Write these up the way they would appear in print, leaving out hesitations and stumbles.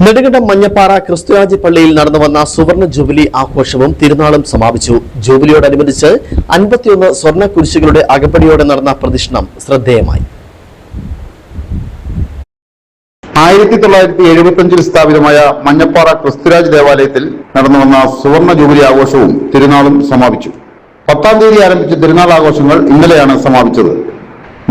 നെടുങ്കണ്ടം മഞ്ഞപ്പാറ ക്രിസ്തുരാജ് പള്ളിയിൽ നടന്നുവന്ന സുവർണ ജൂബിലി ആഘോഷവും തിരുനാളും സമാപിച്ചു. ജൂബിലിയോടനുബന്ധിച്ച് 51 സ്വർണ്ണ കുരിശുകളുടെ അകമ്പടിയോടെ നടന്ന പ്രദക്ഷിണം ശ്രദ്ധേയമായി. 1975 സ്ഥാപിതമായ മഞ്ഞപ്പാറ ക്രിസ്തുരാജ് ദേവാലയത്തിൽ നടന്നുവന്ന സുവർണ ജൂബിലി ആഘോഷവും തിരുനാളും സമാപിച്ചു. 10-ാം തീയതി ആരംഭിച്ച തിരുനാൾ ആഘോഷങ്ങൾ ഇന്നലെയാണ് സമാപിച്ചത്.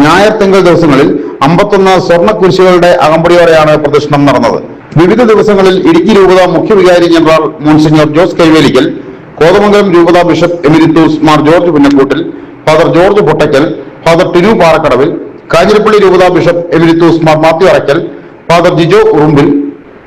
ഞായർ തിങ്കൾ ദിവസങ്ങളിൽ 51 സ്വർണ്ണ കുരിശുകളുടെ അകമ്പടിയോടെയാണ് പ്രദക്ഷിണം നടന്നത്. വിവിധ ദിവസങ്ങളിൽ ഇടുക്കി രൂപത മുഖ്യ വികാരി ജനറൽ മോൺസിഞ്ഞർ ജോസ് കൈവേലിക്കൽ, കോതമംഗലം രൂപത bishop emeritus Mar George Punnakkoottil, father George Pottackal, father Tinu Parakkadavil, Kanjirappally രൂപത bishop emeritus Mar Mathew Arackal, father Jijo Urumbil,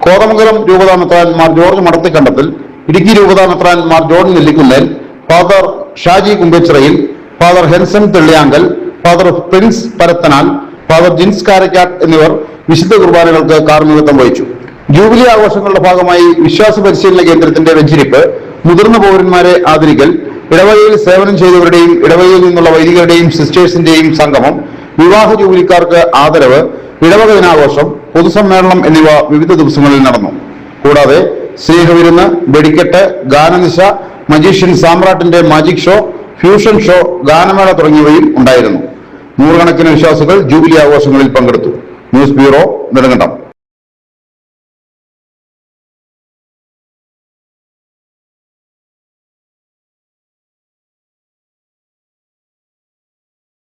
Kothamangalam രൂപത മെത്രാൻ മാർ ജോർജ് മടത്തിക്കണ്ടത്തിൽ, ഇടുക്കി രൂപത മെത്രാൻ Mar John Nellikunnel, father Shaji Kumbachirayil, father Henson Thelliyankal, father Prince Parathanal, father Jins Karakkattu എന്നിവർ വിശുദ്ധ കുർബാനകൾക്ക് കാർമ്മികത്വം വഹിച്ചു. ജൂബിലി ആഘോഷങ്ങളുടെ ഭാഗമായി വിശ്വാസ പരിശീലന കേന്ദ്രത്തിന്റെ വെഞ്ചരിപ്പ്, മുതിർന്ന പൗരന്മാരെ ആദരിക്കൽ, ഇടവകയിൽ സേവനം ചെയ്തവരുടെയും ഇടവകയിൽ നിന്നുള്ള വൈദികരുടെയും സിസ്റ്റേഴ്സിന്റെയും സംഗമം, വിവാഹ ജൂബിലിക്കാർക്ക് ആദരവ്, ഇടവക ദിനാഘോഷം, പൊതുസമ്മേളനം എന്നിവ വിവിധ ദിവസങ്ങളിൽ നടന്നു. കൂടാതെ സ്നേഹവിരുന്ന്, വെടിക്കെട്ട്, ഗാനനിശ, മജീഷ്യൻ സാമ്രാട്ടിന്റെ മാജിക് ഷോ, ഫ്യൂഷൻ ഷോ, ഗാനമേള തുടങ്ങിയവയും ഉണ്ടായിരുന്നു. നൂറുകണക്കിന് വിശ്വാസികൾ ജൂബിലി ആഘോഷങ്ങളിൽ പങ്കെടുത്തു. News bureau, Nedumkandam.